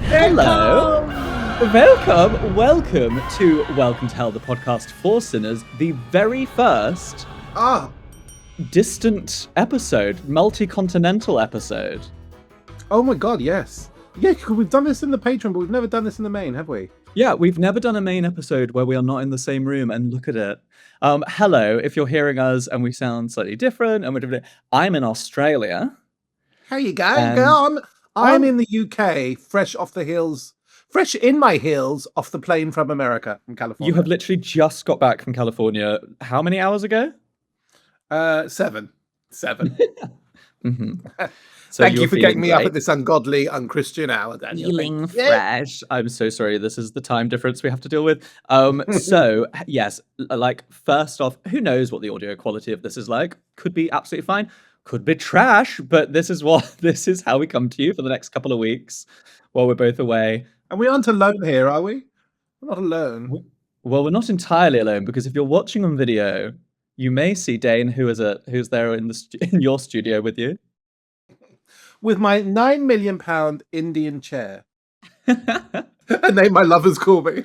Hello. Welcome to Welcome to Hell, the podcast for sinners, the very first distant episode, multicontinental episode. Oh my god, yes. Yeah, we've done this in the Patreon, but we've never done this in the main, have we? Yeah, we've never done a main episode where we are not in the same room, and look at it. Hello, if you're hearing us and we sound slightly different, and we're different, I'm in Australia. How you going? I'm in the UK, fresh in my heels off the plane from America, from California. You have literally just got back from California. How many hours ago? 7. Mm-hmm. So thank you for getting me up at this ungodly, unchristian hour, Daniel. Feeling fresh. I'm so sorry. This is the time difference we have to deal with. So yes, like first off, who knows what the audio quality of this is like? Could be absolutely fine. Could be trash. But this is how we come to you for the next couple of weeks while we're both away. And we aren't alone here, are we? We're not alone. Well, we're not entirely alone, because if you're watching on video, you may see Dane, who's there in your studio with you. With my £9 million Indian chair. A name my lovers call me.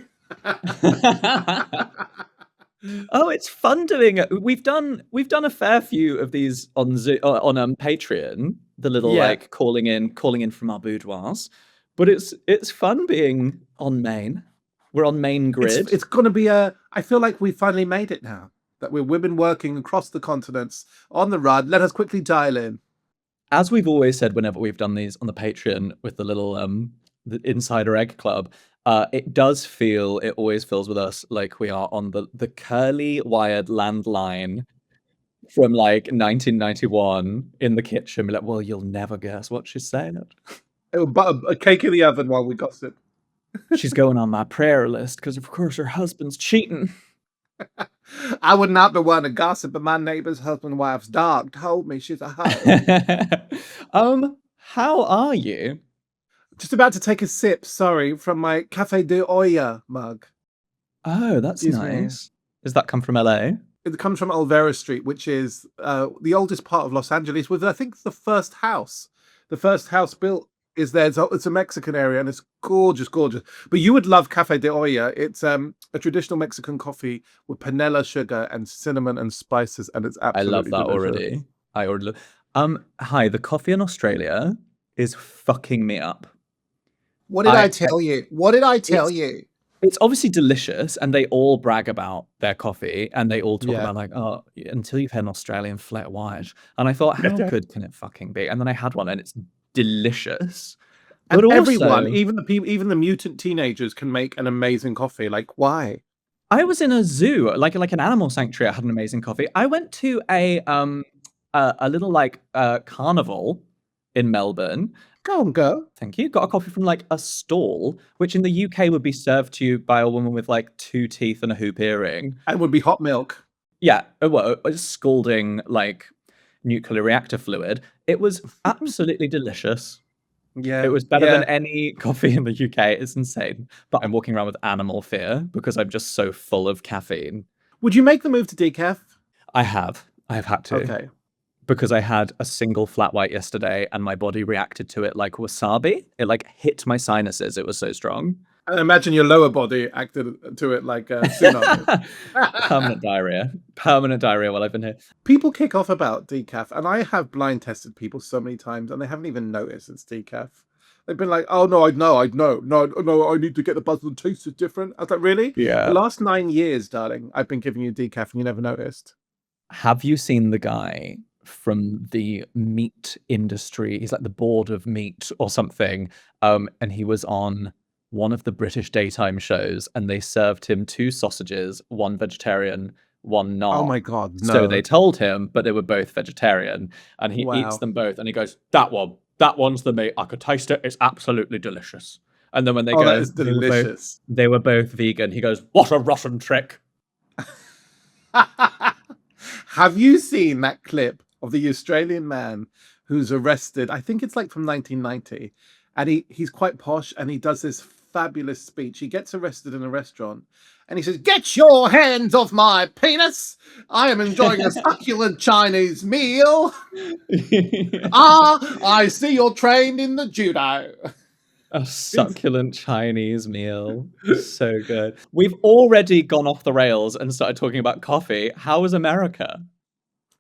Oh, it's fun doing it. We've done a fair few of these on Patreon. The little like calling in from our boudoirs. But it's fun being on main. We're on main grid. It's going to be I feel like we finally made it now. That we're women working across the continents on the run. Let us quickly dial in. As we've always said whenever we've done these on the Patreon with the little the Insider Egg Club, it always feels with us like we are on the curly wired landline from like 1991 in the kitchen. We're like, well, you'll never guess what she's saying. But a cake in the oven while we gossip. She's going on my prayer list because, of course, her husband's cheating. I would not be one to gossip, but my neighbor's husband wife's dog told me she's a hoe. How are you? Just about to take a sip, from my Café de Olla mug. Oh, that's nice. Does that come from LA? It comes from Olvera Street, which is the oldest part of Los Angeles, with I think the first house. The first house built is there. It's a Mexican area, and it's gorgeous. But you would love Café de Olla. It's a traditional Mexican coffee with panela sugar and cinnamon and spices, and it's absolutely I love that delicious. already. I already love. Hi, the coffee in Australia is fucking me up. What did I tell you? What did I tell you? It's obviously delicious, and they all brag about their coffee, and they all talk about like, oh, until you've had an Australian flat white. And I thought, how good can it fucking be? And then I had one, and it's delicious. And but everyone, even the mutant teenagers, can make an amazing coffee. Like, why? I was in a zoo, like an animal sanctuary. I had an amazing coffee. I went to a little like carnival in Melbourne. Go. Thank you. Got a coffee from like a stall, which in the UK would be served to you by a woman with like 2 teeth and a hoop earring. And would be hot milk. Yeah, well, scalding like nuclear reactor fluid. It was absolutely delicious. Yeah, it was better than any coffee in the UK. It's insane. But I'm walking around with animal fear because I'm just so full of caffeine. Would you make the move to decaf? I have had to. Okay. Because I had a single flat white yesterday and my body reacted to it like wasabi. It like hit my sinuses. It was so strong. I imagine your lower body acted to it like tsunami. Permanent diarrhea while I've been here. People kick off about decaf, and I have blind tested people so many times, and they haven't even noticed it's decaf. They've been like, "Oh no, I know, I need to get the buzz and taste is different." I was like, "Really?" Yeah. The last 9 years, darling, I've been giving you decaf, and you never noticed. Have you seen the guy from the meat industry? He's like the board of meat or something, and he was on one of the British daytime shows, and they served him 2 sausages, one vegetarian, one not. Oh my god, no. So they told him, but they were both vegetarian, and he eats them both, and he goes, that one's the meat, I could taste it, it's absolutely delicious. And then when they go, that is delicious. They were both vegan, he goes, what a Russian trick. Have you seen that clip of the Australian man who's arrested? I think it's like from 1990, and he's quite posh, and he does this fabulous speech. He gets arrested in a restaurant, and he says, "Get your hands off my penis! I am enjoying a succulent Chinese meal. I see you're trained in the judo." A It's succulent Chinese meal. So good. We've already gone off the rails and started talking about coffee. How is America?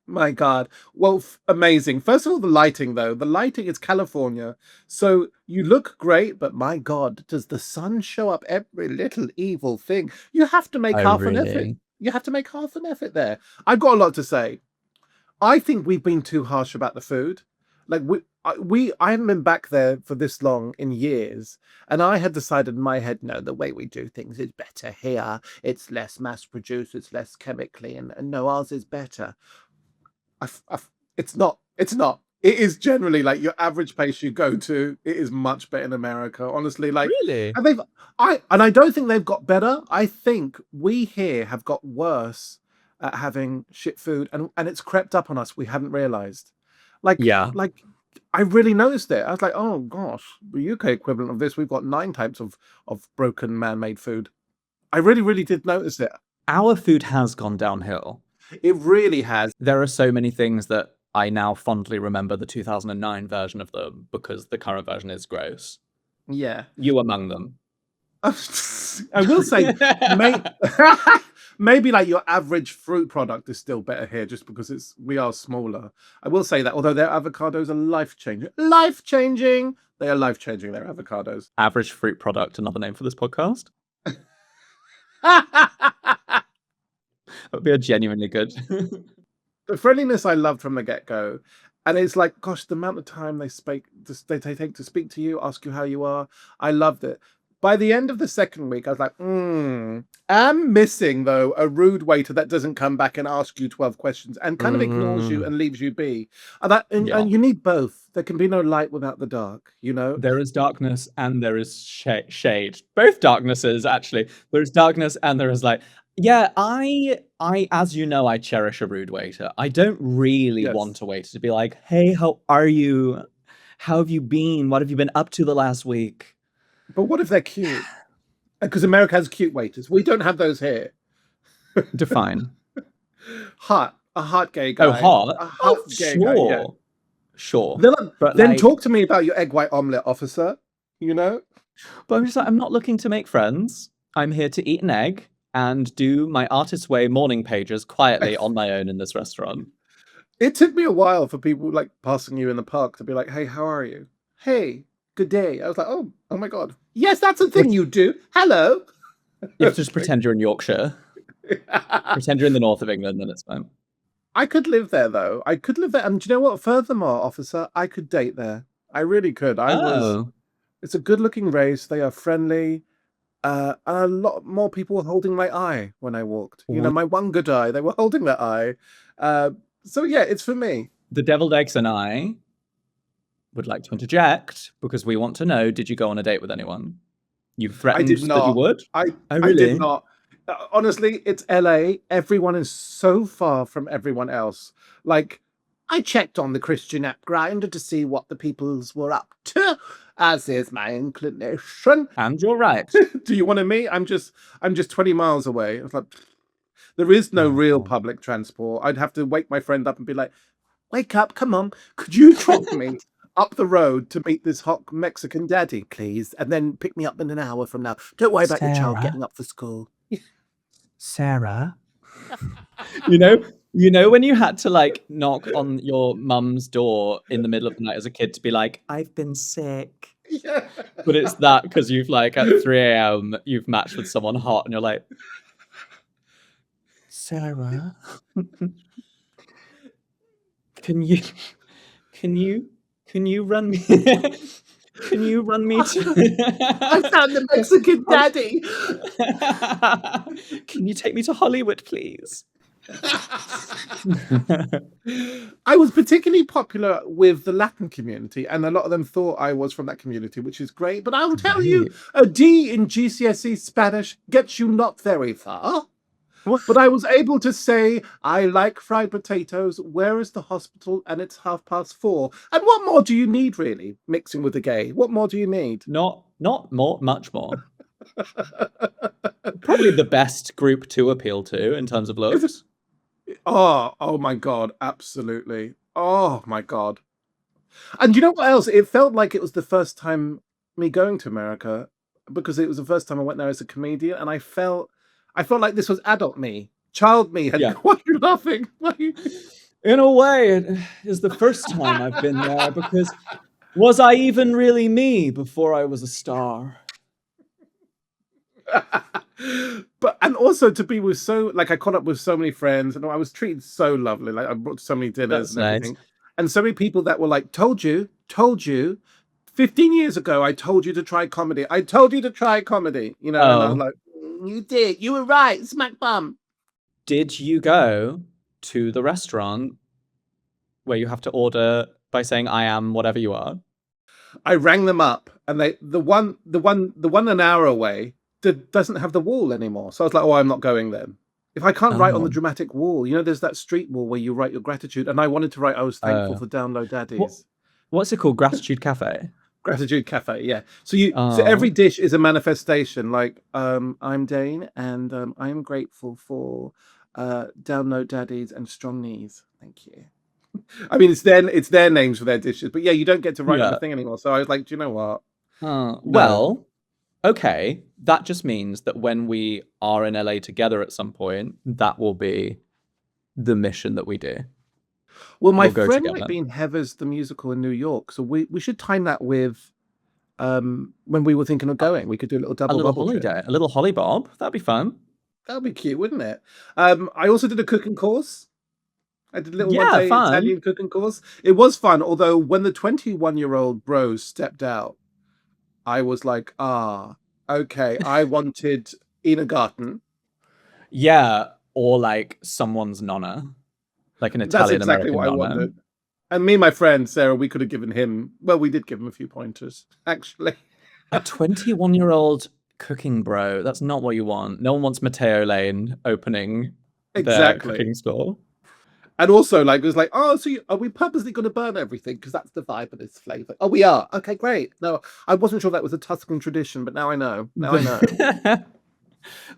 My God. Well, amazing. First of all, the lighting, though. The lighting is California. So you look great, but my God, does the sun show up every little evil thing? You have to make Oh, half an effort. really? You have to make half an effort there. I've got a lot to say. I think we've been too harsh about the food. Like I haven't been back there for this long in years, and I had decided in my head, no, the way we do things is better here. It's less mass produced, it's less chemically, and no, ours is better. It's not. It's not. It is generally like your average place you go to. It is much better in America, honestly. Like, Really? and I don't think they've got better. I think we here have got worse at having shit food, and it's crept up on us. We haven't realized. Yeah. Like, I really noticed it. I was like, oh gosh, the UK equivalent of this, we've got 9 types of broken man-made food. I really, really did notice it. Our food has gone downhill. It really has. There are so many things that I now fondly remember the 2009 version of them because the current version is gross. Yeah. You among them. I will say, maybe like your average fruit product is still better here, just because we are smaller. I will say that, although their avocados are life changing, they are life changing. Their avocados. Average fruit product, another name for this podcast. That would be a genuinely good. The friendliness I loved from the get go, and it's like, gosh, the amount of time they take to speak to you, ask you how you are. I loved it. By the end of the second week, I was like, I'm missing though a rude waiter that doesn't come back and ask you 12 questions and kind of ignores you and leaves you be. Yeah. And you need both. There can be no light without the dark, you know? There is darkness and there is shade. Both darknesses, actually. There is darkness and there is light. Yeah, as you know, I cherish a rude waiter. I don't really Yes. want a waiter to be like, hey, how are you? How have you been? What have you been up to the last week? But what if they're cute? Because America has cute waiters. We don't have those here. Define. Hot. A hot gay guy. Oh, hot? A hot gay guy, yeah. Sure. But then talk to me about your egg white omelette, officer. You know? But I'm just like, I'm not looking to make friends. I'm here to eat an egg and do my artist's way morning pages quietly on my own in this restaurant. It took me a while for people like passing you in the park to be like, hey, how are you? Hey, good day. I was like, oh my God. Yes, that's a thing you do. Hello. You have to just pretend you're in Yorkshire. Pretend you're in the north of England, and it's fine. I could live there, though. I could live there. And do you know what? Furthermore, officer, I could date there. I really could. It's a good-looking race. They are friendly. And a lot more people were holding my eye when I walked. You know, my one good eye. They were holding that eye. So yeah, it's for me. The deviled eggs and I would like to interject because we want to know, did you go on a date with anyone? You threatened that you would? I really? did not. Honestly, it's LA. Everyone is so far from everyone else. Like, I checked on the Christian app Grindr to see what the peoples were up to, as is my inclination. And you're right. Do you want to meet? I'm just 20 miles away. I was like, there is no real public transport. I'd have to wake my friend up and be like, wake up, come on. Could you drop me up the road to meet this hot Mexican daddy, please? And then pick me up in an hour from now. Don't worry about your child getting up for school. Sarah. You know when you had to like knock on your mum's door in the middle of the night as a kid to be like, I've been sick. Yeah. But it's that because you've like at 3 a.m. you've matched with someone hot and you're like, Sarah, can you run me? Can you run me to? I found the Mexican daddy. Can you take me to Hollywood, please? I was particularly popular with the Latin community, and a lot of them thought I was from that community, which is great. But I will tell you, a D in GCSE Spanish gets you not very far. But I was able to say, I like fried potatoes, where is the hospital? And it's 4:30. And what more do you need, really, mixing with the gay? What more do you need? Not more, much more. Probably the best group to appeal to in terms of looks. Oh my God, absolutely. Oh my God. And you know what else? It felt like it was the first time me going to America because it was the first time I went there as a comedian, and I felt like this was adult me. Child me had Yeah. why are you laughing? Why are you... In a way, it is the first time I've been there because was I even really me before I was a star? But and also to be with so like I caught up with so many friends and I was treated so lovely. Like I brought so many dinners That's and nice. everything. And so many people that were like, told you, 15 years ago, I told you to try comedy. I told you to try comedy, you know, and I was Oh, like, you did. You were right. Smack bum. did you go to the restaurant where you have to order by saying I am whatever you are? I rang them up and the one an hour away doesn't have the wall anymore. So I was like, oh, I'm not going then. If I can't write on the Oh, dramatic wall, you know, there's that street wall where you write your gratitude. And I wanted to write, I was thankful uh, for Download what Daddies. what's it called? Gratitude Cafe. Gratitude Cafe, yeah. So every Oh, dish is a manifestation. Like, I'm Dane and I am grateful for Download Daddies and Strong Knees. Thank you. I mean, it's their names for their dishes, but yeah, you don't get to write on the yeah. thing anymore. So I was like, do you know what? No. Well, okay. That just means that when we are in LA together at some point, that will be the mission that we do. Well, my We'll go friend might together. be in Heathers the musical in New York, so we should time that with when we were thinking of A, going. We could do a little a double little bubble trip. holiday, a little holly bob. That'd be fun. That'd be cute, wouldn't it? I also did a cooking course. I did a little one Yeah, day fun. Italian cooking course. It was fun, although when the 21-year-old bros stepped out, I was like, okay. I wanted Ina Garten. Yeah, or like someone's nonna, like an That's Italian exactly American what I nonna. wanted. And me and my friend Sarah, we could have given him, well, we did give him a few pointers, actually. A 21-year-old cooking bro. That's not what you want. No one wants Mateo Lane opening their Exactly. cooking store. And also, like, it was like, oh, so are we purposely going to burn everything? Because that's the vibe of this flavor. Oh, we are. Okay, great. No, I wasn't sure that was a Tuscan tradition, but now I know. Now I know.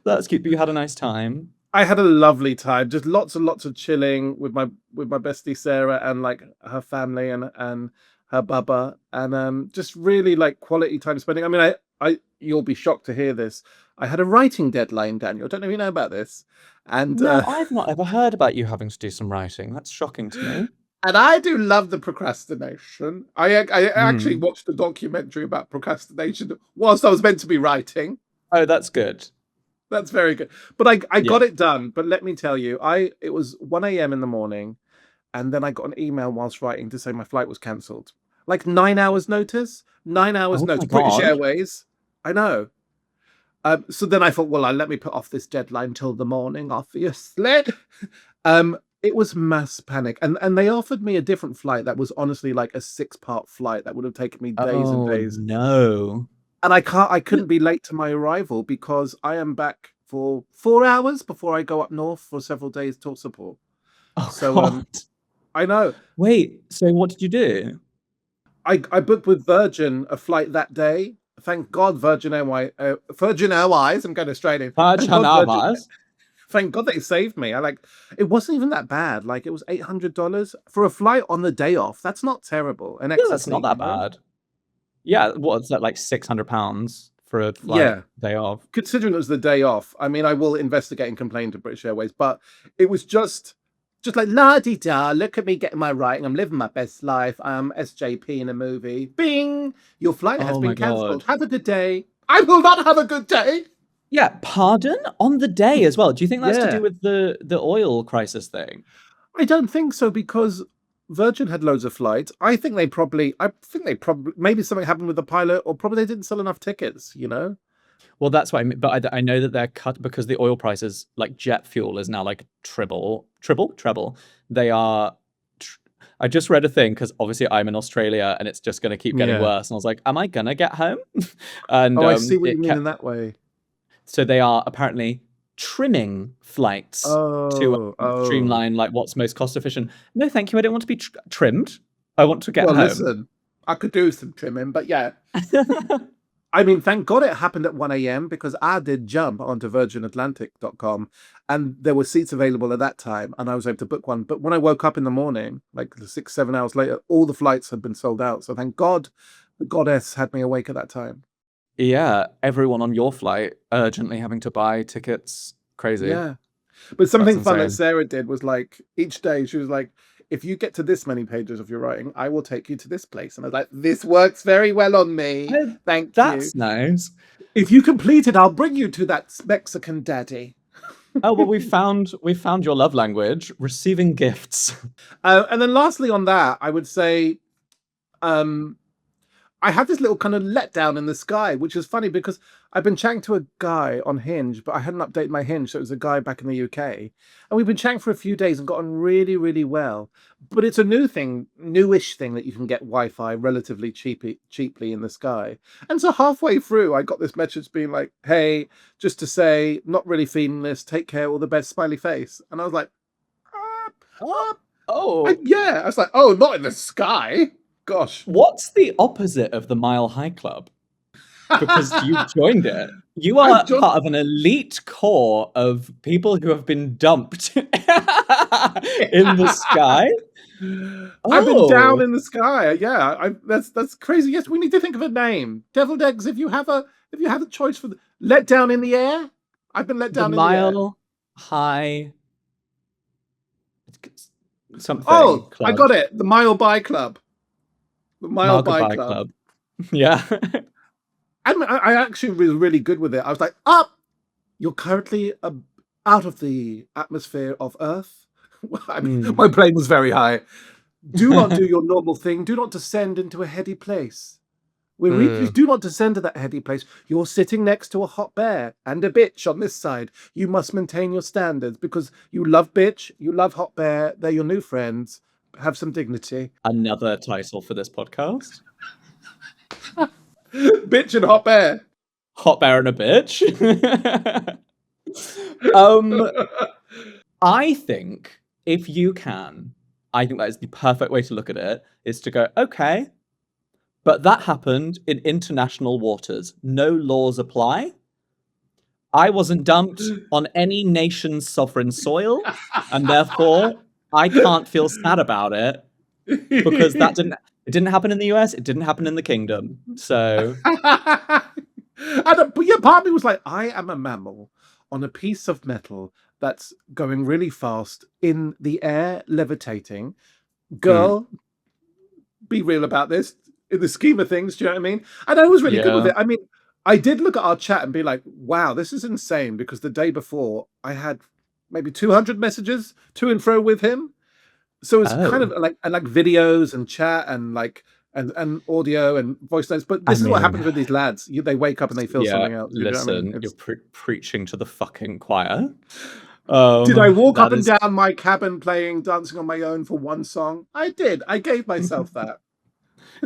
That's cute, but you had a nice time. I had a lovely time. Just lots and lots of chilling with my bestie Sarah and like her family and her baba and just really like quality time spending. I mean, I you'll be shocked to hear this. I had a writing deadline, Daniel. I don't know if you know about this, and No, I've not ever heard about you having to do some writing. That's shocking to me. and I do love the procrastination. I actually Mm. watched a documentary about procrastination whilst I was meant to be writing. Oh, that's good. That's very good. But I Yeah. got it done. But let me tell you, I it was 1 a.m. in the morning, and then I got an email whilst writing to say my flight was cancelled. Like 9 hours notice. 9 hours Oh my notice. British God. Airways. I know. So then I thought, well, let me put off this deadline till the morning, obviously. It was mass panic, and they offered me a different flight that was honestly like a 6-part flight that would have taken me days and Oh days. no. And I couldn't be late to my arrival because I am back for 4 hours before I go up north for several days tour support. Oh So God. I know. Wait, so what did you do? I booked with Virgin a flight that day. Thank God Virgin Airways. I'm going Australian. Thank God Virgin. Pajamas? Thank God they saved me. I like. It wasn't even that bad. Like it was $800 for a flight on the day off. That's not terrible. An Yeah, that's not ecstasy, you that know. bad. Yeah, what's that like £600 for a flight Yeah. day off? Considering it was the day off, I mean, I will investigate and complain to British Airways, but it was just like la di da. Look at me getting my writing. I'm living my best life. I'm SJP in a movie. Bing! Your flight has Oh my been God. cancelled. Have a good day. I will not have a good day. Yeah, pardon? On the day as well. Do you think that's to do Yeah, with the oil crisis thing? I don't think so because Virgin had loads of flights. I think they probably, maybe something happened with the pilot, or probably they didn't sell enough tickets. You know. Well, that's what I mean. But I know that they're cut because the oil prices, like jet fuel, is now like treble. They are. I just read a thing because obviously I'm in Australia and it's just going to keep getting Yeah. worse. And I was like, am I going to get home? And Oh, I see what you it mean in kept. that way. So they are apparently trimming flights to Oh. streamline like what's most cost efficient. No, thank you. I don't want to be trimmed. I want to get Well, home. listen, I could do some trimming, but yeah. I mean, thank God it happened at 1 a.m. because I did jump onto virginatlantic.com and there were seats available at that time and I was able to book one. But when I woke up in the morning, like 6, 7 hours later, all the flights had been sold out. So thank God The goddess had me awake at that time. Yeah, everyone on your flight urgently having to buy tickets. Crazy. Yeah. But That's something fun that insane. Sarah did was like each day she was like, if you get to this many pages of your writing, I will take you to this place. And I was like, this works very well on me. Oh, Thank you. that's nice. If you complete it, I'll bring you to that Mexican daddy. Oh, well, we found your love language, receiving gifts. And then lastly on that, I would say um, I had this little kind of letdown in the sky, which is funny because I've been chatting to a guy on Hinge, but I hadn't updated my Hinge, so it was a guy back in the UK, and we've been chatting for a few days and gotten really, really well. But it's a newish thing that you can get Wi-Fi relatively cheaply in the sky. And so halfway through, I got this message being like, "Hey, just to say, not really feeling this. Take care. All the best. Smiley face." And I was like, Oh, oh. "Yeah." I was like, "Oh, not in the sky." Gosh. What's the opposite of the Mile High Club? Because you've joined it. You I've are just part of an elite core of people who have been dumped in the sky. I've been down Oh, in the sky. Yeah, that's crazy. Yes, we need to think of a name. Deviled eggs. If you have a choice for let down in the air, I've been let the down in the air. Mile High something Oh, I club. got it. The Mile By Club. The Mile Mile By Goodbye Club. Club. Yeah. And I actually was really good with it. I was like, up. You're currently out of the atmosphere of Earth. Mm. My plane was very high. Do not do your normal thing. Do not descend into a heady place. You Mm. do not descend to that heady place. You're sitting next to a hot bear and a bitch on this side. You must maintain your standards because you love bitch, you love hot bear. They're your new friends. Have some dignity. Another title for this podcast. Bitch and hot bear. Hot bear and a bitch. um, I think if you can, I think that is the perfect way to look at it, is to go, okay, but that happened in international waters. No laws apply. I wasn't dumped on any nation's sovereign soil, and therefore I can't feel sad about it because it didn't happen in the US, it didn't happen in the kingdom. So But yeah, part of me was like, I am a mammal on a piece of metal that's going really fast in the air, levitating. mm, Girl, be real about this. In the scheme of things, do you know what I mean? And I was really good with yeah. it. I mean, I did look at our chat and be like, wow, this is insane because the day before I had maybe 200 messages to and fro with him. So it's kind of Oh. like videos and chat and like and audio and voice notes. But I this is what mean, happens with these lads. They wake up and they feel yeah, something else. You know what I mean? listen, you're It's preaching to the fucking choir. did I walk up That and is, down my cabin playing dancing on my own for one song? I did. I gave myself that.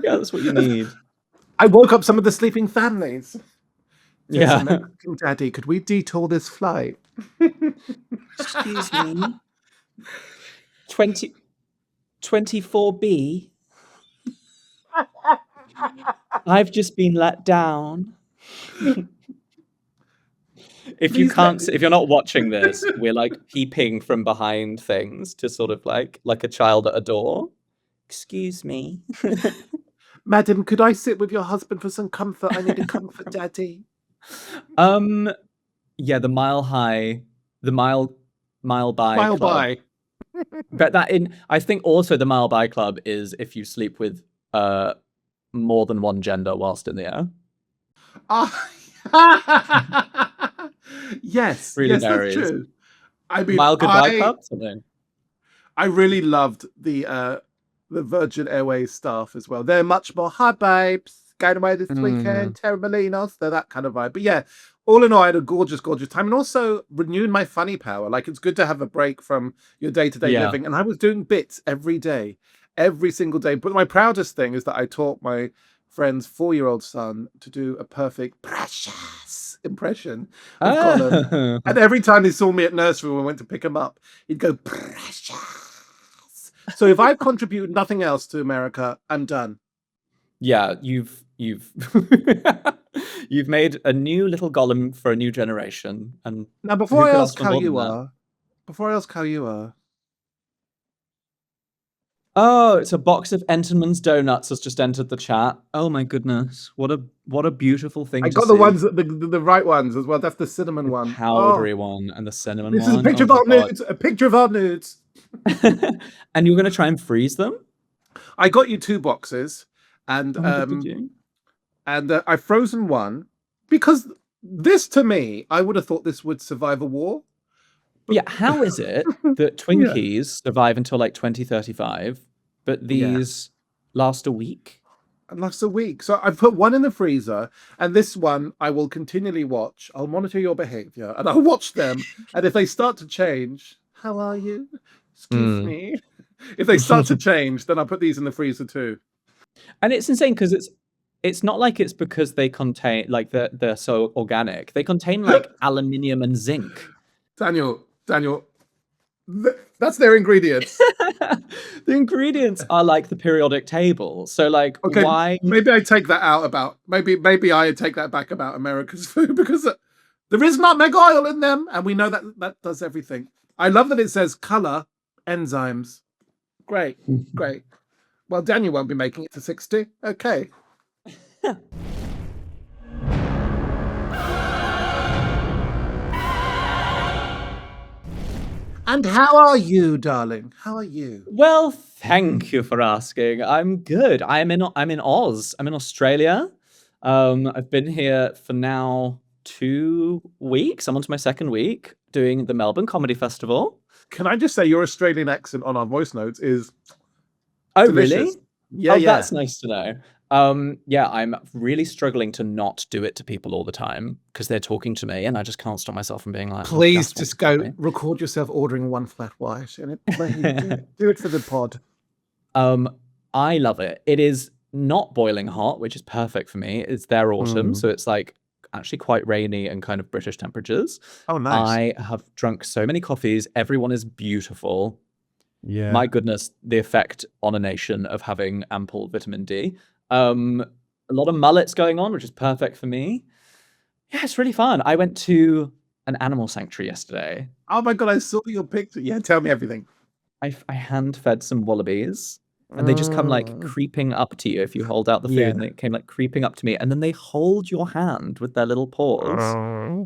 yeah, that's what you need. I woke up some of the sleeping families. There's a Yeah. Mexican daddy. Could we detour this flight? Excuse me. 24B. I've just been let down. Please let If you're not watching this, we're like peeping from behind things to sort of like a child at a door. Excuse me. Madam, could I sit with your husband for some comfort? I need a comfort daddy. Um, yeah, the mile by Mile club. by. But I think also the mile by club is if you sleep with more than one gender whilst in the air. Ah. Yes, Really yes, that's varies. true. I mean, Mile goodbye club, something. I really loved the Virgin Airways staff as well. They're much more hi babes, going away this Mm, weekend, Terramelinos. They're that kind of vibe. But yeah, all in all, I had a gorgeous, gorgeous time, and also renewed my funny power. Like it's good to have a break from your day to day yeah. living. And I was doing bits every day, every single day. But my proudest thing is that I taught my friend's 4-year-old son to do a perfect precious impression of Gollum. Oh. And every time he saw me at nursery when we went to pick him up, he'd go, precious. So if I've contributed nothing else to America, I'm done. Yeah, you've you've made a new little golem for a new generation, and Now, who could ask for more than that? before I ask how you are, Oh, it's a box of Entenmann's donuts has just entered the chat. Oh my goodness. What a beautiful I thing to got the see. ones, the right ones as well. That's the cinnamon The one. Oh, powdery one and the cinnamon this is a one. picture Oh of my our god. nudes. A picture of our nudes. And you're gonna try and freeze them? I got you 2 boxes, and Oh my god, did you? I've frozen one because this, to me, I would have thought this would survive a war. But Yeah, how is it that yeah, Twinkies survive until like 2035, but yeah, these last a week? and lasts a week. So I've put one in the freezer, and this one I will continually watch. I'll monitor your behavior, and I'll watch them. And if they start to change, how are you? Excuse Mm. me. If they start to change, then I'll put these in the freezer too. And it's insane because it's not like it's because they contain like they're so organic. They contain like aluminium and zinc. Daniel, that's their ingredients. The ingredients are like the periodic table. So like Okay, why maybe I take that out about maybe I take that back about America's food because there is nutmeg oil in them, and we know that that does everything. I love that it says color enzymes. Great, great. Well, Daniel won't be making it to 60. Okay. And how are you, darling? How are you? Well, thank you for asking. I'm good. I'm in Oz. I'm in Australia. I've been here for now 2 weeks. I'm on to my second week doing the Melbourne Comedy Festival. Can I just say your Australian accent on our voice notes is Oh, delicious. really? Yeah, Oh, yeah. that's nice to know. Yeah, I'm really struggling to not do it to people all the time because they're talking to me, and I just can't stop myself from being like, "Oh, Please just just want to go record yourself ordering one flat white and do it for the pod. I love it. It is not boiling hot, which is perfect for me. It's their autumn, so it's like actually quite rainy and kind of British temperatures. Oh, nice. I have drunk so many coffees. Everyone is beautiful. Yeah. My goodness, the effect on a nation of having ample vitamin D. A lot of mullets going on, which is perfect for me. Yeah, it's really fun. I went to an animal sanctuary yesterday. Oh my god, I saw your picture. Yeah, tell me everything. I hand fed some wallabies, and they just come like creeping up to you if you hold out the food, Yeah. and they came like creeping up to me, and then they hold your hand with their little paws,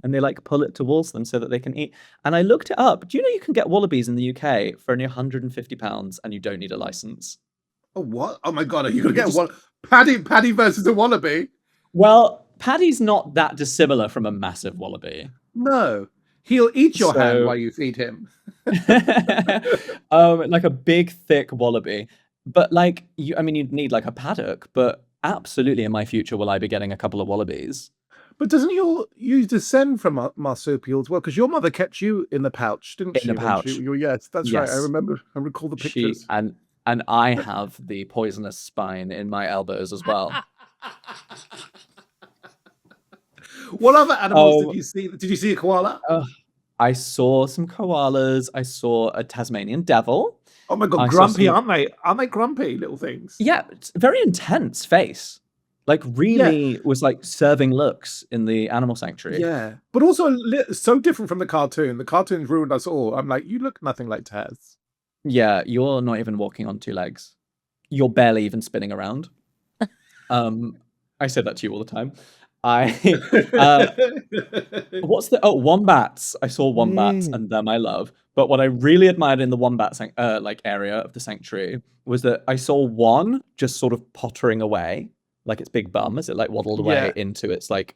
and they like pull it towards them so that they can eat. And I looked it up. Do you know you can get wallabies in the UK for only £150 and you don't need a license? Oh, what? Oh my god, are you gonna You get just one? Paddy versus a wallaby? Well, Paddy's not that dissimilar from a massive wallaby. No. He'll eat your hand So while you feed him. like a big thick wallaby. But like I mean you'd need like a paddock, but absolutely in my future will I be getting a couple of wallabies. But doesn't you descend from marsupials? Well, because your mother kept you in the pouch, didn't In she? a When pouch. you yes, that's right. I Yes. remember. I recall the She pictures. and I have the poisonous spine in my elbows as well. What other animals did Oh, you see? Did you see a koala? I saw some koalas. I saw a Tasmanian devil. Oh my god, I saw grumpy, some aren't they? Aren't they grumpy little things? Yeah, it's very intense face. Like Yeah, really was like serving looks in the animal sanctuary. yeah. But also so different from the cartoon. The cartoon's ruined us all. I'm like, you look nothing like Taz. Yeah, you're not even walking on 2 legs. You're barely even spinning around. I say that to you all the time. I wombats. I saw wombats and them I love. But what I really admired in the wombat like area of the sanctuary was that I saw one just sort of pottering away, like its big bum as it like waddled away Yeah. into its like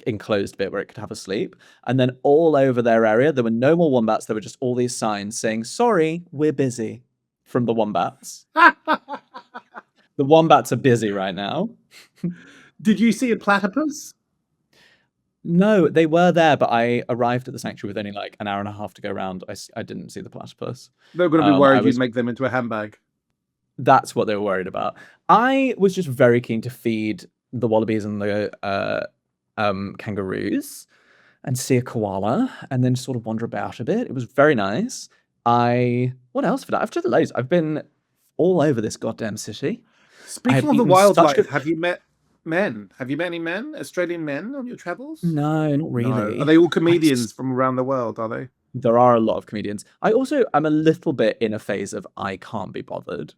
enclosed bit where it could have a sleep. And then all over their area, there were no more wombats. There were just all these signs saying, "Sorry, we're busy," from the wombats. The wombats are busy right now. Did you see a platypus? No, they were there, but I arrived at the sanctuary with only like an hour and a half to go around. I didn't see the platypus. They're going to be I worried you'd was make them into a handbag. That's what they were worried about. I was just very keen to feed the wallabies and the kangaroos and see a koala and then sort of wander about a bit. It was very nice. What else for that? I've done loads. I've been all over this goddamn city. Speaking of the wildlife, have you met men? Have you met any men, Australian men, on your travels? No, not No. really. Are they all comedians from around the world? Are they? There are a lot of comedians. I'm a little bit in a phase of I can't be bothered.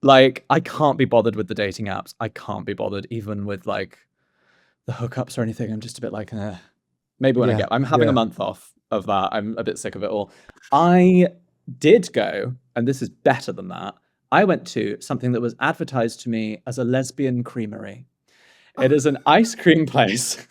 Like, I can't be bothered with the dating apps. I can't be bothered even with like the hookups or anything. I'm just a bit like, maybe when Yeah, I'm having a yeah. month off of that. I'm a bit sick of it all. I did go, and this is better than that. I went to something that was advertised to me as a lesbian creamery. It is an ice cream place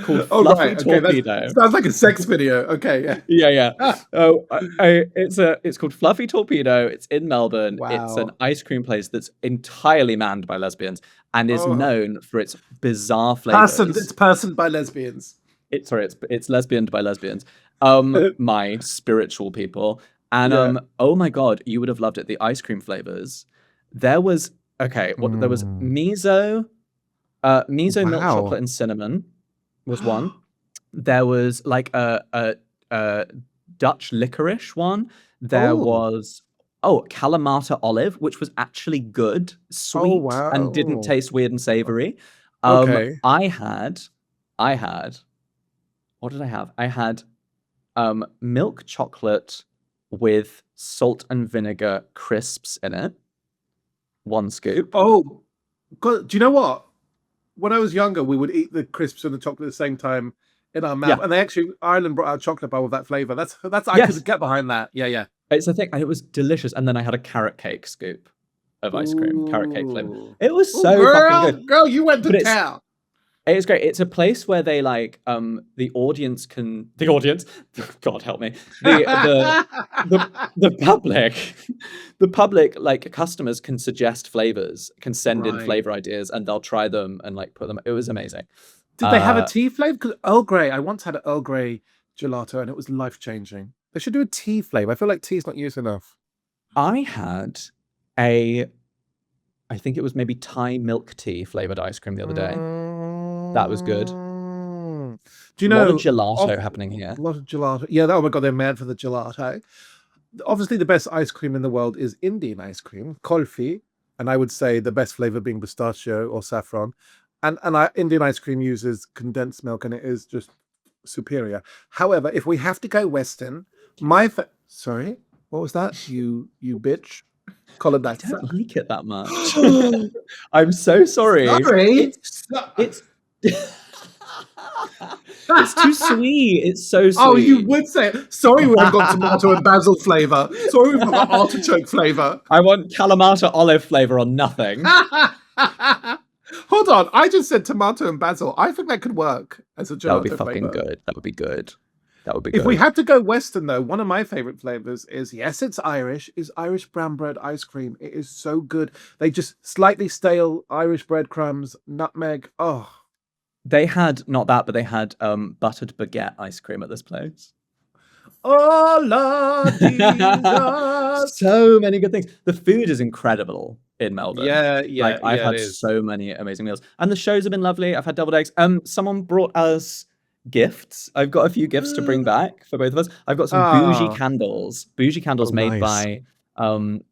called Oh Fluffy right, okay. That Torpedo. sounds like a sex video. Okay, yeah. Yeah, yeah. Ah, Oh, it's called Fluffy Torpedo. It's in Melbourne. It's an wow. ice cream place that's entirely manned by lesbians and is Oh, known for its bizarre person. It's flavors. person by lesbians. It's lesbianed by lesbians. My spiritual people. And Yeah. oh my god, you would have loved it. The ice cream flavors. There was there was Mm. miso milk Wow. chocolate and cinnamon was one. There was like a Dutch licorice one. There Oh. was Kalamata olive, which was actually good, Oh sweet, and didn't wow. taste weird and savory. Okay. I had what did I have? I had milk chocolate with salt and vinegar crisps in it. One scoop. Oh, God. Do you know what? When I was younger, we would eat the crisps and the chocolate at the same time in our mouth. Yeah. And they actually Ireland brought out a chocolate bar with that flavor. That's I Yes. could get behind that. Yeah, yeah. It's a thing, and it was delicious. And then I had a carrot cake scoop of ice cream, carrot cake flavor. Ooh. It was Oh, so fucking good. girl, you went to But town. it's great. It's a place where they like the audience, God help me. The public the public, like customers, can suggest flavors, can send in Right. flavor ideas, and they'll try them and like put them. It was amazing. Did they have a tea flavor? Because Earl Grey, I once had an Earl Grey gelato and it was life changing. They should do a tea flavor. I feel like tea is not used enough. I had I think it was maybe Thai milk tea flavored ice cream the other day. That was good. Do you A lot know of gelato happening here. a lot of gelato? Yeah, oh my god, they're mad for the gelato. Obviously, the best ice cream in the world is Indian ice cream, kulfi, and I would say the best flavor being pistachio or saffron. And Indian ice cream uses condensed milk, and it is just superior. However, if we have to go Western, sorry, what was that? You bitch. I don't like it that much. I'm so sorry. Sorry. It's it's too sweet. It's so sweet. Oh, you would say it. Sorry, we haven't got tomato and basil flavor. Sorry, we've got artichoke flavor. I want Kalamata olive flavor on nothing. Hold on, I just said tomato and basil. I think that could work as a gelato That would be fucking flavor. good. That would be good. That would be If good. we had to go Western, though, one of my favorite flavors is, yes, it's Irish, is Irish brown bread ice cream. It is so good. They just slightly stale Irish breadcrumbs, nutmeg. Oh, They had not that, but they had buttered baguette ice cream at this place. oh, Lord Jesus. So many good things. The food is incredible in Melbourne. Yeah, Like I've had it is. so many amazing meals, and the shows have been lovely. I've had deviled eggs. Someone brought us gifts. I've got a few gifts to bring back for both of us. I've got some bougie Ah. candles. Oh, Made nice. by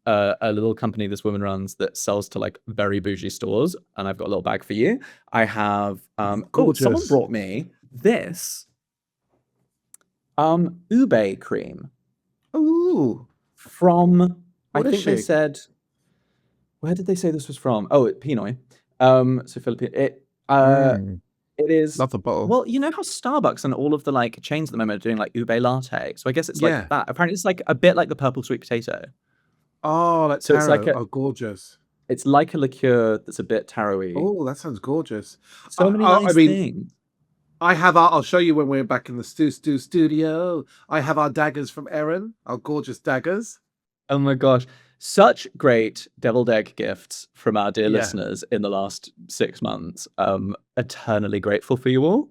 a little company this woman runs that sells to like very bougie stores, and I've got a little bag for you. I have someone Gorgeous. brought me this ube cream Ooh. from What I is think they she? said, where did they say this was from? Oh, Pinoy. So Philippine. It is. Love the bottle. Well, you know how Starbucks and all of the like chains at the moment are doing like ube latte. So I guess it's Yeah. like that. Apparently, it's like a bit like the purple sweet potato. Oh, that's So it's like oh, gorgeous. it's like a liqueur that's a bit tarot-y. Oh, that sounds gorgeous. So many nice things. I have I'll show you when we're back in the studio. I have our daggers from Erin, our gorgeous daggers. Oh my gosh. Such great deviled egg gifts from our dear Yeah. listeners in the last 6 months. Eternally grateful for you all.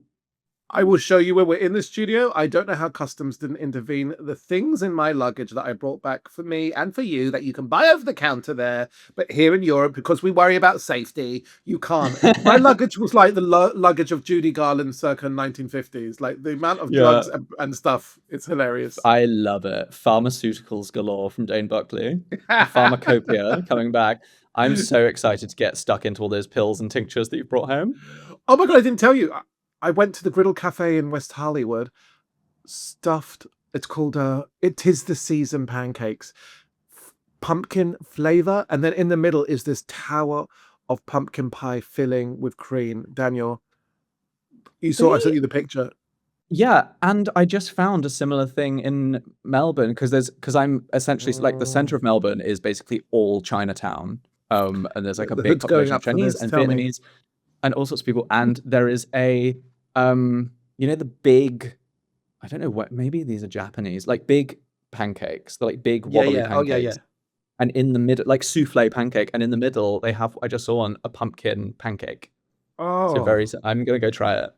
I will show you when we're in the studio. I don't know how customs didn't intervene. The things in my luggage that I brought back for me and for you that you can buy over the counter there, but here in Europe, because we worry about safety, you can't. My luggage was like the luggage of Judy Garland circa 1950s. Like the amount of drugs and stuff. It's hilarious. I love it. Pharmaceuticals galore from Dane Buckley. Pharmacopoeia coming back. I'm so excited to get stuck into all those pills and tinctures that you've brought home. Oh my God, I didn't tell you. I went to the Griddle Cafe in West Hollywood, stuffed, it's called It Is the Season pancakes. pumpkin flavor, and then in the middle is this tower of pumpkin pie filling with cream. Daniel, I sent you the picture. Yeah, and I just found a similar thing in Melbourne because I'm essentially like the center of Melbourne is basically all Chinatown. And there's like a The big hood's going population of up for Chinese this. and Tell me. Vietnamese and all sorts of people. And there is a the big, I don't know what, maybe these are Japanese, like big pancakes. They're like big Yeah, wobbly yeah. Oh, yeah, yeah. pancakes. And in the middle, like souffle pancake, and in the middle they have, I just saw one, a pumpkin pancake. So Oh, I'm gonna go try it.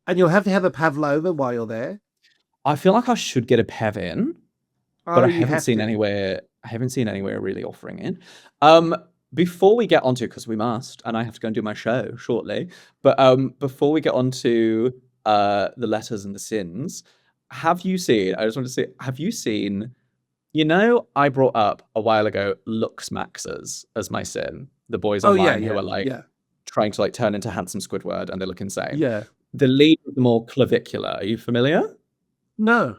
and you'll have to have a pavlova while you're there. I feel like I should get a Pev in, but Oh, you have to. I haven't seen anywhere really offering it. Before we get onto, because we must, and I have to go and do my show shortly. But before we get onto the letters and the sins, have you seen? I just want to say, have you seen? I brought up a while ago looks maxers as my sin. The boys Oh, yeah, online who yeah, are like yeah, trying to like turn into handsome Squidward and they look insane. yeah. The lead is more clavicular. Are you familiar? No.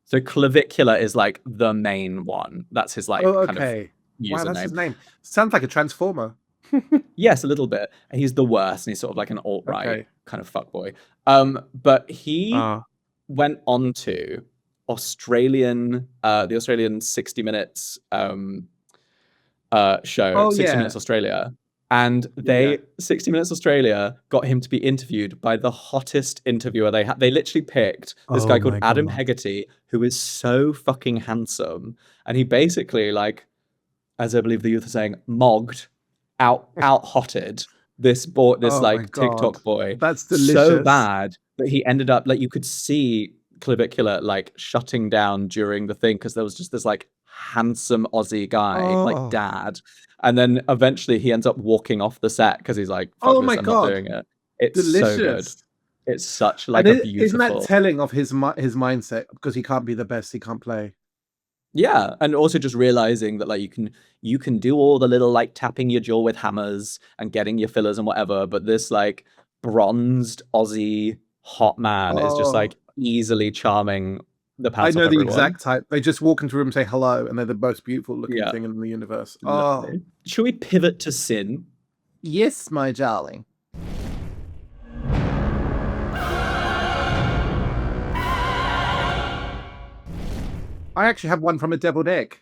So clavicular is like the main one. That's his like Oh, kind of okay. Wow, that's his username. name. Sounds like a transformer. Yes, a little bit. And he's the worst, and he's sort of like an alt-right Okay. kind of fuckboy. But he went on to the Australian 60 Minutes show, 60 Minutes Australia. And 60 Minutes Australia got him to be interviewed by the hottest interviewer they had. They literally picked this guy called Adam Hegarty, who is so fucking handsome. And he basically, like, as I believe the youth are saying, out-hotted this boy, TikTok boy. That's delicious. So bad that he ended up, like, you could see clavicular, like, shutting down during the thing because there was just this, like, handsome Aussie guy, like dad. And then eventually he ends up walking off the set because he's like, fuck this, I'm not doing it. It's delicious. So good. It's such like a beautiful... Isn't that telling of his mindset? Because he can't be the best, he can't play. Yeah, and also just realizing that like you can do all the little like tapping your jaw with hammers and getting your fillers and whatever, but this like bronzed Aussie hot man is just like easily charming the pants I know off the everyone. exact type. They just walk into a room and say hello, and they're the most beautiful looking thing in the universe. Lovely. Should we pivot to sin? Yes, my darling. I actually have one from a deviled egg.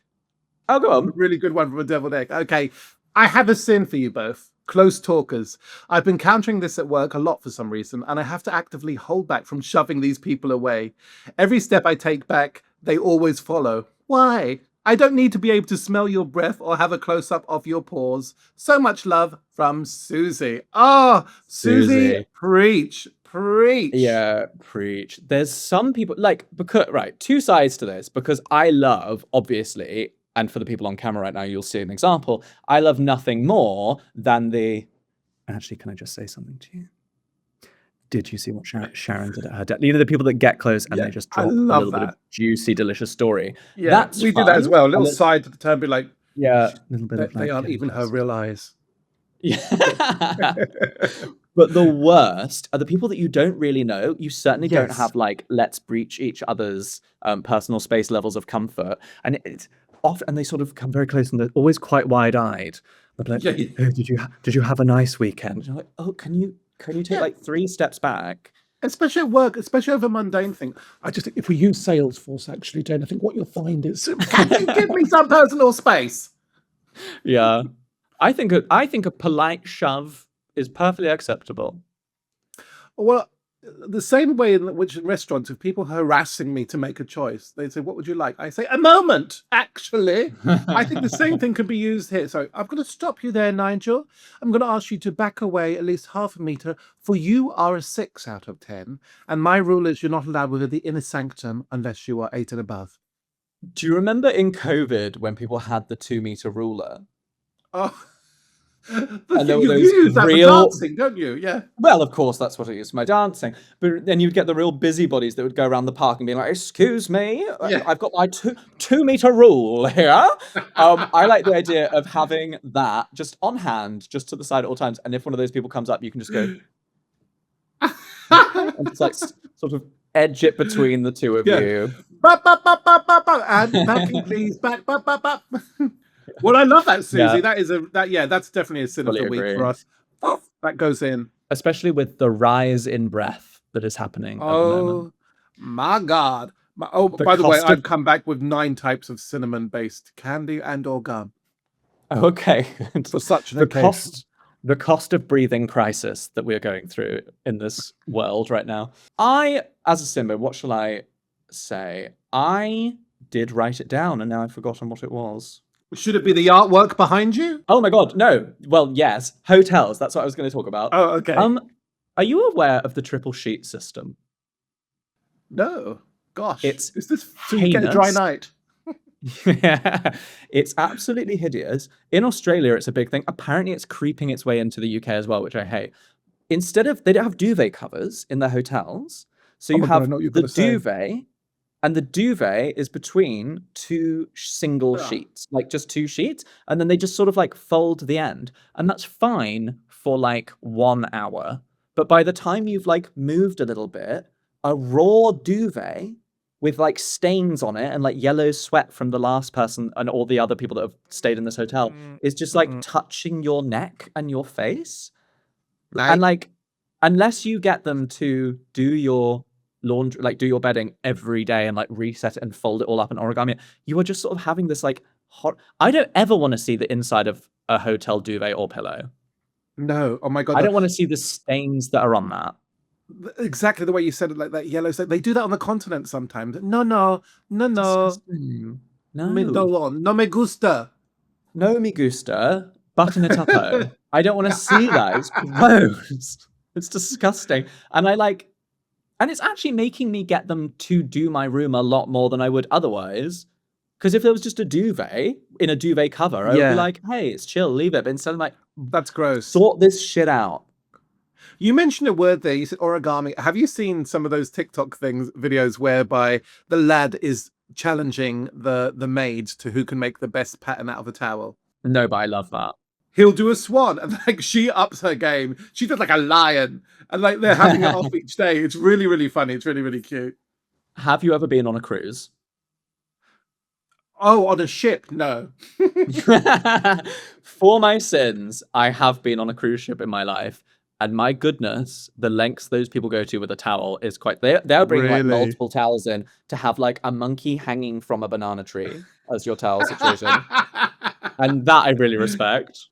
Oh, go on. A really good one from a deviled egg. Okay, I have a sin for you both. Close talkers. I've been countering this at work a lot for some reason, and I have to actively hold back from shoving these people away. Every step I take back, they always follow. Why? I don't need to be able to smell your breath or have a close-up of your pores. So much love from Susie. Oh, Susie, preach. Yeah, preach. There's some people like, because two sides to this, because I love, obviously, and for the people on camera right now, you'll see an example. I love nothing more than actually, can I just say something to you? Did you see what Sharon did at her death? The people that get close and they just drop a little bit of juicy, delicious story. Yeah, that's we fun. do that as well. A little side to the turn, be like, a little bit of they aren't even her real eyes. Yeah. But the worst are the people that you don't really know. You certainly don't have like, let's breach each other's personal space levels of comfort. And it's often, and they sort of come very close and they're always quite wide-eyed. They're like, oh, did you have a nice weekend? And you're like, oh, can you take like 3 steps back? Especially at work, especially over mundane things. I just think if we use Salesforce, actually, Dane, I think what you'll find is, can you give me some personal space? Yeah. I think a polite shove is perfectly acceptable. Well, the same way in which in restaurants, if people are harassing me to make a choice, they say, what would you like? I say, a moment, actually. I think the same thing can be used here. So I'm going to stop you there, Nigel. I'm going to ask you to back away at least half a meter, for you are a 6 out of 10. And my rule is you're not allowed within the inner sanctum unless you are 8 and above. Do you remember in COVID when people had the 2-meter ruler? Oh, and you use that for dancing, don't you? Yeah. Well, of course, that's what I use for my dancing. But then you'd get the real busybodies that would go around the park and be like, excuse me, I've got my 2-meter rule here. I like the idea of having that just on hand, just to the side at all times. And if one of those people comes up, you can just go... and just like sort of edge it between the two of you. And backing, please. Back. Well, I love that, Yeah, Susie. That's definitely a sin of fully the week agree. for us. That goes in. Especially with the rise in breath that is happening at the moment. Oh my God. Oh, The by the way, cost of I've come back with 9 types of cinnamon-based candy and or gum okay, for such an the occasion. cost of breathing crisis that we are going through in this world right now. I, as a Simba, what shall I say? I did write it down, and now I've forgotten what it was. Should it be the artwork behind you? Oh my god, no. Well, yes, hotels. That's what I was going to talk about. Oh, okay. Are you aware of the triple sheet system? No. Gosh. It's Is this so you get a dry heinous. night? Yeah, it's absolutely hideous. In Australia, it's a big thing. Apparently, it's creeping its way into the UK as well, which I hate. They don't have duvet covers in their hotels. So Oh you my God, I have know what you're the gonna say. duvet, and the duvet is between two single Yeah. sheets, like just two sheets. And then they just sort of like fold the end. And that's fine for like 1 hour. But by the time you've like moved a little bit, a raw duvet with like stains on it and like yellow sweat from the last person and all the other people that have stayed in this hotel is just like Mm-mm. touching your neck and your face. And Night. like, unless you get them to do your laundry, like do your bedding every day and like reset it and fold it all up in origami, you are just sort of having this like hot. I don't ever want to see the inside of a hotel duvet or pillow. No. Oh my God. I don't want to see the stains that are on that. Exactly the way you said it, like that yellow. They do that on the continent sometimes. No, no, no, no. Disgusting. Me No. don't. No me gusta. No, me gusta. Button it up, oh. I don't want to see that. It's gross. It's disgusting. And I like, and it's actually making me get them to do my room a lot more than I would otherwise. Because if there was just a duvet in a duvet cover, I would be Yeah, like, hey, it's chill, leave it. But instead, I'm like, that's gross. sort this shit out. You mentioned a word there. You said origami. Have you seen some of those TikTok videos whereby the lad is challenging the maid to who can make the best pattern out of a towel? No, but I love that. He'll do a swan, and like she ups her game. She does like a lion, and like they're having it off each day. It's really, really funny. It's really, really cute. Have you ever been on a cruise? Oh, on a ship? No. For my sins, I have been on a cruise ship in my life. And my goodness, the lengths those people go to with a towel is quite. They're bringing like Really? multiple towels in to have like a monkey hanging from a banana tree as your towel situation. And that I really respect.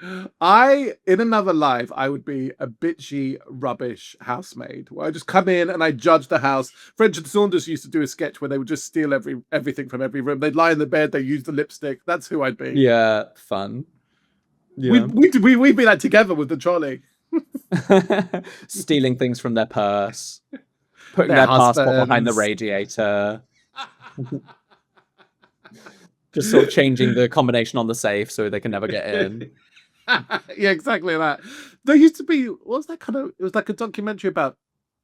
In another life, I would be a bitchy, rubbish housemaid where I just come in and I judge the house. French and Saunders used to do a sketch where they would just steal everything from every room. They'd lie in the bed, they use the lipstick. That's who I'd be. Yeah, fun. Yeah. We'd be like together with the trolley. Stealing things from their purse, putting Their their passport behind the husbands. radiator, just sort of changing the combination on the safe so they can never get in. Yeah, exactly that. There used to be what was that kind of? It was like a documentary about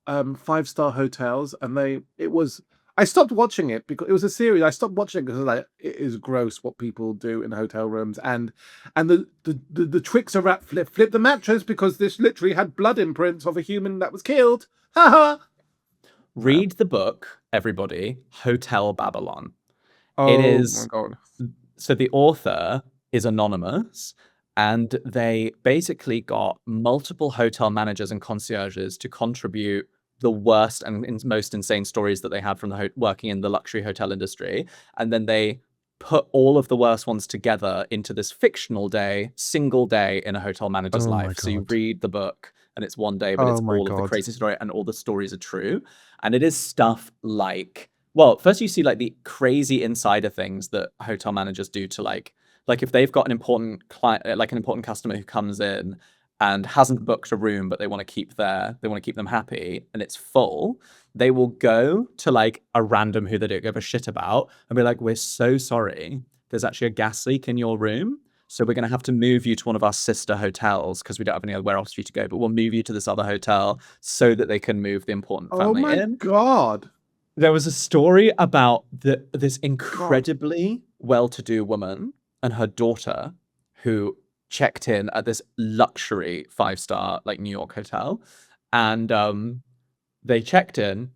5-star hotels, and it was. I stopped watching it because it was a series. I stopped watching it because like it is gross what people do in hotel rooms, and the tricks are at flip the mattress because this literally had blood imprints of a human that was killed. Ha ha. Read the book, everybody, Hotel Babylon. It Oh my is God. so the author is anonymous, and they basically got multiple hotel managers and concierges to contribute the worst and most insane stories that they had from working in the luxury hotel industry, and then they put all of the worst ones together into this fictional single day in a hotel manager's Oh my life. So you God. read the book and it's one day, but Oh it's my all of the God. crazy story and all the stories are true. And it is stuff like, well, first you see like the crazy insider things that hotel managers do to like if they've got an important client, like an important customer who comes in and hasn't booked a room, but they want to keep them happy and it's full, they will go to like a random who they don't give a shit about and be like, we're so sorry. There's actually a gas leak in your room. So we're going to have to move you to one of our sister hotels because we don't have anywhere else for you to go, but we'll move you to this other hotel so that they can move the important Oh family my in. God. There was a story about this God. incredibly well-to-do woman and her daughter who checked in at this luxury 5-star like New York hotel, and they checked in,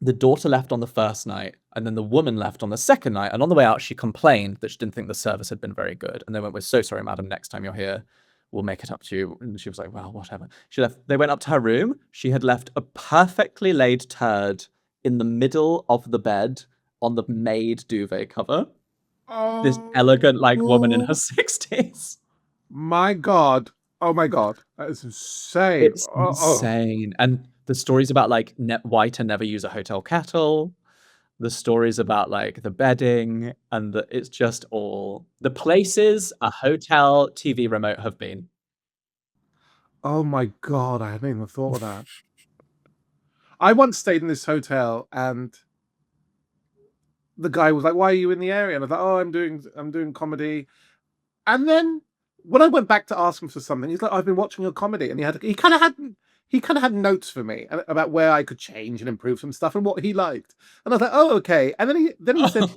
The daughter left on the first night, and then the woman left on the second night. And on the way out, she complained that she didn't think the service had been very good. And they went, "We're so sorry, madam. Next time you're here, we'll make it up to you." And she was like, "Well, whatever." She left. They went up to her room. She had left a perfectly laid turd in the middle of the bed on the made duvet cover. This elegant, like, woman in her Oh 60s. my God. Oh my God. That is insane. It's insane. And the stories about, like, White and never use a hotel kettle. The stories about, like, the bedding, and it's just all the places a hotel TV remote have been. Oh my God. I hadn't even thought of that. I once stayed in this hotel and the guy was like, "Why are you in the area?" And I was like, "Oh, I'm doing comedy." And then when I went back to ask him for something, he's like, "I've been watching a comedy," and he kind of had notes for me about where I could change and improve some stuff and what he liked. And I was like, "Oh, okay." And then he said,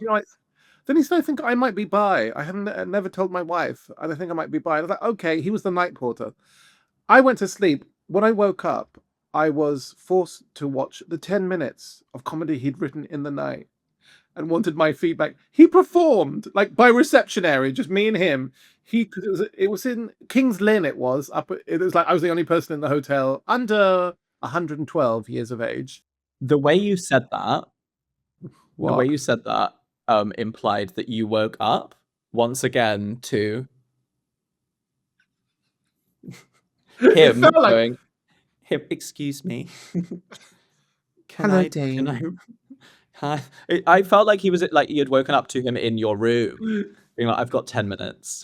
then he said, "I think I might be bi. I haven't never told my wife, and I think I might be bi." And I was like, "Okay." He was the night porter. I went to sleep. When I woke up, I was forced to watch the 10 minutes of comedy he'd written in the night and wanted my feedback. He performed like by reception area, just me and him. It was in King's Lynn. It was like I was the only person in the hotel under 112 years of age. The way you said that, What? implied that you woke up once again to It him felt like, going, "Excuse me, "Hello, can I?" Dane." Hi. I felt like he was like you had woken up to him in your room, being like, "I've got 10 minutes."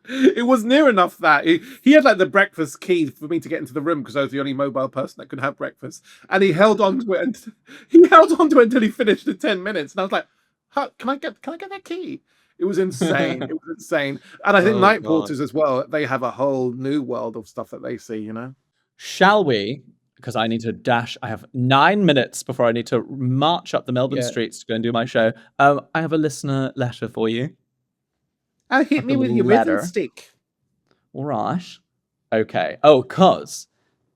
It was near enough that he had like the breakfast key for me to get into the room because I was the only mobile person that could have breakfast, and he held on to it and he held on to it until he finished the 10 minutes, and I was like, Can I get that key?" It was insane. It was insane. And I think Oh night god. porters as well, they have a whole new world of stuff that they see, you know? Shall we? Because I need to dash. I have 9 minutes before I need to march up the Melbourne Yeah. streets to go and do my show. I have a listener letter for you. Hit Like a me with little your rhythm letter. stick. All right. Okay. Oh, cause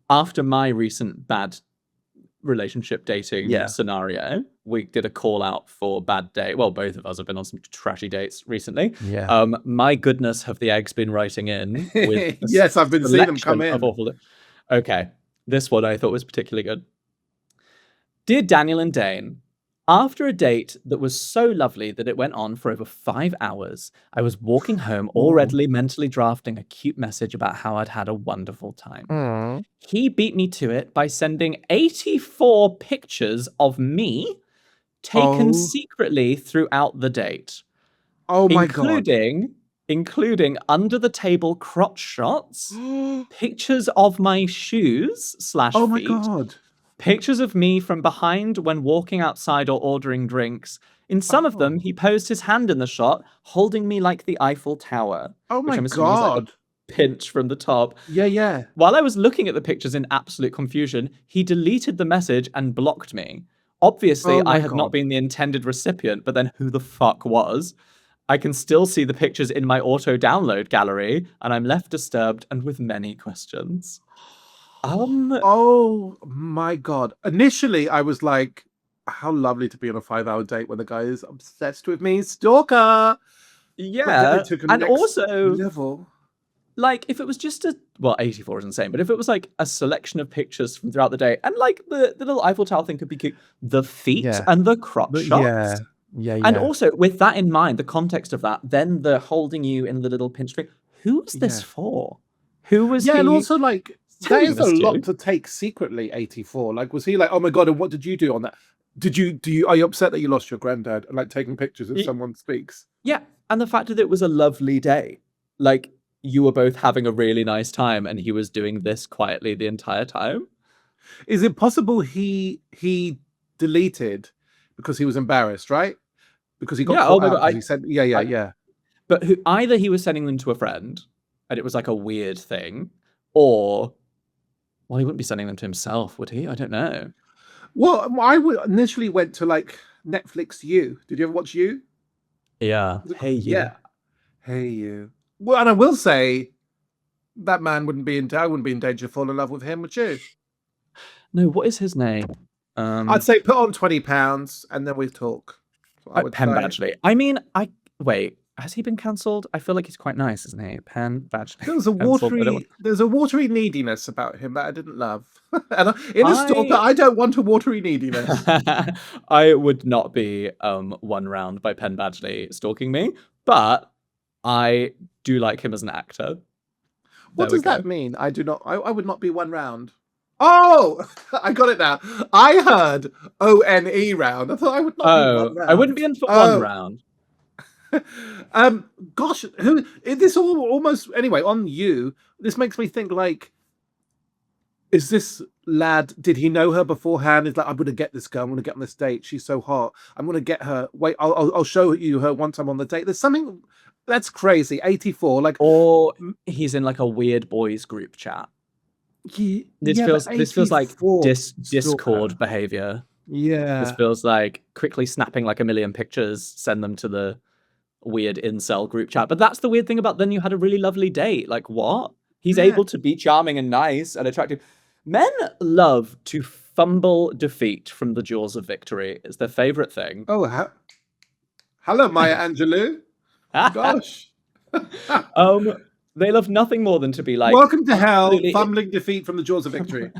after my recent bad relationship dating scenario, we did a call out for bad date. Well, both of us have been on some trashy dates recently. Yeah. My goodness, have the eggs been writing in with a Yes, I've been seeing them come selection of in. awful. Okay, this one I thought was particularly good. Dear Daniel and Dane, after a date that was so lovely that it went on for over 5 hours, I was walking home already mentally drafting a cute message about how I'd had a wonderful time. Mm. He beat me to it by sending 84 pictures of me taken Oh, secretly throughout the date, oh my God. including under the table crotch shots, pictures of my shoes slash Oh my feet, God. pictures of me from behind when walking outside or ordering drinks. In some of them, Oh. he posed his hand in the shot, holding me like the Eiffel Tower, Oh which my I'm assuming is like the God. pinch from the top. Yeah, yeah. While I was looking at the pictures in absolute confusion, he deleted the message and blocked me. Obviously, Oh I my had not God. been the intended recipient, but then who the fuck was? I can still see the pictures in my auto download gallery, and I'm left disturbed and with many questions. Oh my God. Initially, I was like, how lovely to be on a 5 hour date when the guy is obsessed with me. Stalker. But then Yeah, it took a and next also, level. like, if it was just well, 84 is insane, but if it was like a selection of pictures from throughout the day, and like the little Eiffel Tower thing could be cute, the feet Yeah. and the crotch Yeah. shots. Yeah, And yeah. also, with that in mind, the context of that, then the holding you in the little pinch string. Who was this Yeah. for? Who was Yeah, and he also like that sending is a this lot to? to take secretly, 84. Like, was he like, "Oh my God, and what did you do on that?" Are you upset that you lost your granddad and like taking pictures if Y- someone speaks? Yeah, and the fact that it was a lovely day. Like, you were both having a really nice time, and he was doing this quietly the entire time. Is it possible he deleted because he was embarrassed, right? Because he got Yeah, oh caught my out god, because he said, "Yeah, yeah, I yeah." but either he was sending them to a friend, and it was like a weird thing, or well, he wouldn't be sending them to himself, would he? I don't know. Well, initially went to like Netflix You. Did you ever watch You? Yeah. Hey, Yeah. you. Hey, You. Well, and I will say I wouldn't be in danger of falling in love with him, would you? No, what is his name? I'd say put on £20 and then we talk. That's what I would Penn say. Badgley. I mean, wait. Has he been cancelled? I feel like he's quite nice, isn't he? Penn Badgley. There's a watery neediness about him that I didn't love. And in a stalker, I I don't want a watery neediness. I would not be won round by Penn Badgley stalking me, but I do like him as an actor. What does that mean? I would not be one round. Oh, I got it now. I heard ONE round. I thought I would not be one round. I wouldn't be in for one round. Gosh, this almost anyway on you. This makes me think like, is this lad? Did he know her beforehand? Is like, I'm gonna get this girl. I'm gonna get on this date. She's so hot. I'm gonna get her. Wait, I'll show you her once I'm on the date. There's something that's crazy. 84, like, or he's in like a weird boys group chat. This feels like Discord behavior. Yeah, this feels like quickly snapping like a million pictures, send them to the weird incel group chat. But that's the weird thing about then you had a really lovely date. Like what? He's able to be charming and nice and attractive. Men love to fumble defeat from the jaws of victory. It's their favorite thing. Oh, hello, Maya Angelou. Gosh. They love nothing more than to be like, welcome to hell, fumbling defeat from the jaws of victory.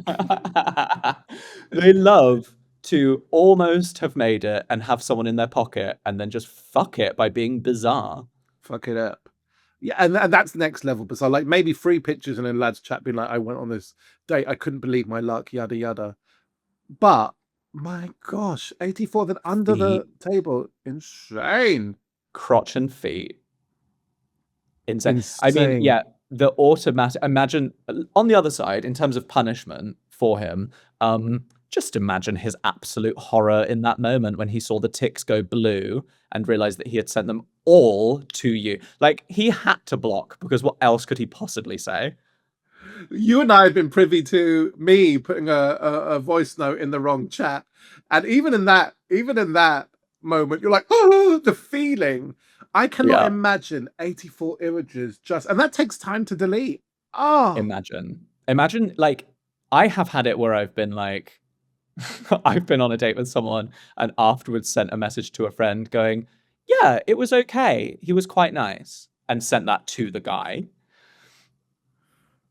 They love to almost have made it and have someone in their pocket and then just fuck it by being bizarre. Fuck it up. Yeah, and that's the next level. Bizarre. Like maybe 3 pictures and then lads chat being like, I went on this date, I couldn't believe my luck, yada yada. But my gosh, 84 then under the table. Insane. Crotch and feet. Insane. I mean, yeah, the automatic. Imagine on the other side, in terms of punishment for him, just imagine his absolute horror in that moment when he saw the ticks go blue and realized that he had sent them all to you. Like, he had to block because what else could he possibly say? You and I have been privy to me putting a voice note in the wrong chat, and even in that moment, you're like, oh, the feeling. I cannot imagine 84 images and that takes time to delete. Oh, imagine, like, I have had it where I've been like, I've been on a date with someone and afterwards sent a message to a friend going, yeah, it was okay. He was quite nice, and sent that to the guy.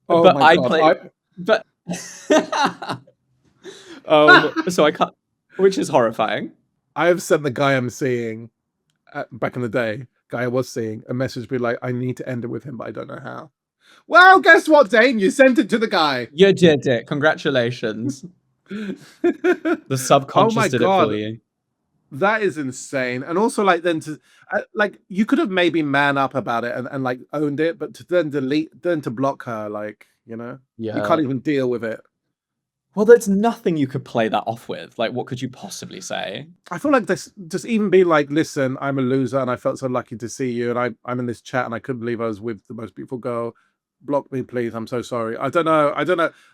Oh, but my God. So I can't, which is horrifying. I have sent the guy I'm seeing back in the day, I was seeing a message be like, I need to end it with him, but I don't know how. Well, guess what, Dane? You sent it to the guy. You did it. Congratulations. The subconscious did it for you. That is insane. And also, like, then to like, you could have maybe man up about it and like owned it, but to then to block her, like, you know, you can't even deal with it. Well, there's nothing you could play that off with. Like, what could you possibly say? I feel like this just even be like, listen, I'm a loser and I felt so lucky to see you. And I'm in this chat and I couldn't believe I was with the most beautiful girl. Block me, please. I'm so sorry. I don't know.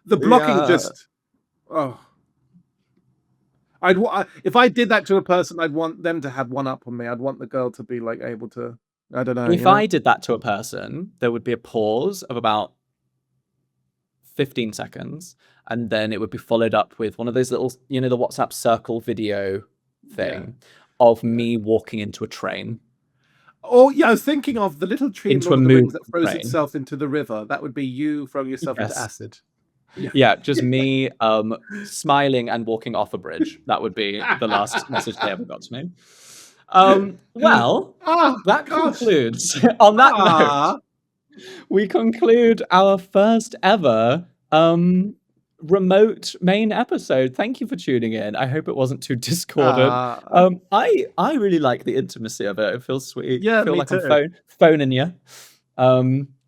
The blocking just, oh. If I did that to a person, I'd want them to have one up on me. I'd want the girl to be like able to, I don't know. If I did that to a person, there would be a pause of about 15 seconds, and then it would be followed up with one of those little, the WhatsApp circle video thing of me walking into a train. Oh, yeah, I was thinking of the little tree into a mood that throws itself into the river. That would be you throwing yourself into acid. Yeah, just me smiling and walking off a bridge. That would be the last message they ever got to me. That concludes. On that note, we conclude our first ever remote main episode. Thank you for tuning in. I hope it wasn't too discordant. I really like the intimacy of it. It feels sweet. Yeah, I feel me like too. I'm phoning you.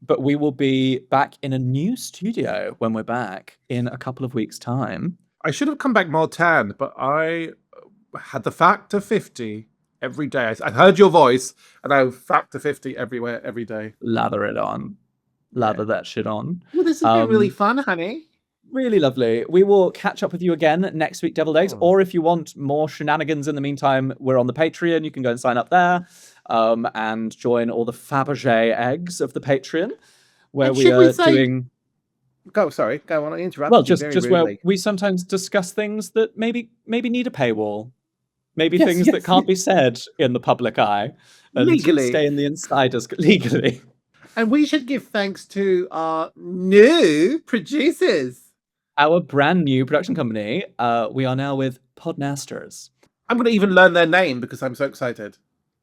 But we will be back in a new studio when we're back in a couple of weeks' time. I should have come back more tan, but I had the factor 50 every day. I heard your voice, and I factor 50 everywhere, every day. Lather it on. Lather that shit on. Well, this has been really fun, honey. Really lovely. We will catch up with you again next week, Deviled Eggs. Or if you want more shenanigans in the meantime, we're on the Patreon. You can go and sign up there and join all the Fabergé eggs of the Patreon, where we are doing... Sorry, go on. I interrupted Well, you very just where rudely. we sometimes discuss things that maybe need a paywall. Maybe Yes, things that yes, can't be said in the public eye and legally. stay in the insiders legally. And we should give thanks to our new producers. Our brand new production company, we are now with Podmasters. I'm going to even learn their name because I'm so excited.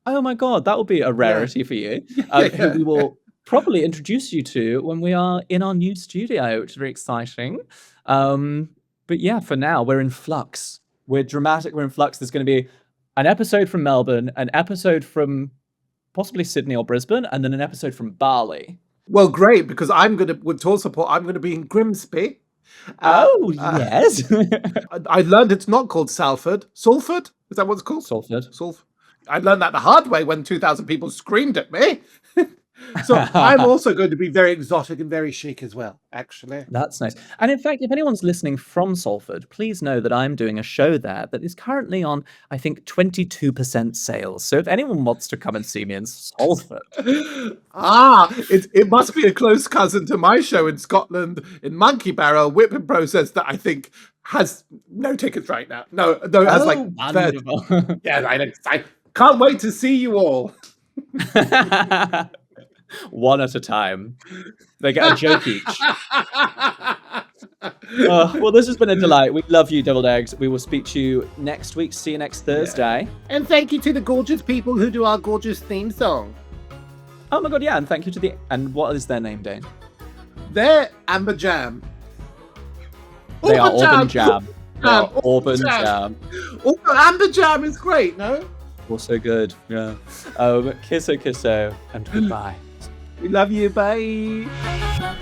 Oh my god, that will be a rarity for you. Who we will properly introduce you to when we are in our new studio, which is very exciting. But yeah, for now, we're in flux. We're dramatic, we're in flux. There's going to be an episode from Melbourne, an episode from possibly Sydney or Brisbane, and then an episode from Bali. Well, great, because I'm going to, with tour support, I'm going to be in Grimsby. Yes. I learned it's not called Salford. Salford? Is that what it's called? Salford. I learned that the hard way when 2,000 people screamed at me. So I'm also going to be very exotic and very chic as well, actually. That's nice. And in fact, if anyone's listening from Salford, please know that I'm doing a show there that is currently on, I think, 22% sales. So if anyone wants to come and see me in Salford. It must be a close cousin to my show in Scotland, in Monkey Barrel, Whipping Process, that I think has no tickets right now. No, it has like wonderful. Yeah, I can't wait to see you all. One at a time. They get a joke each. Well, this has been a delight. We love you, Deviled Eggs. We will speak to you next week. See you next Thursday. And thank you to the gorgeous people who do our gorgeous theme song. Oh my god, yeah, and thank you to and what is their name, Dane? They're Amber Jam. They are Auburn Jam. Auburn Jam. Amber Jam is great, no? Also good, yeah. Kisso, and goodbye. We love you, bye.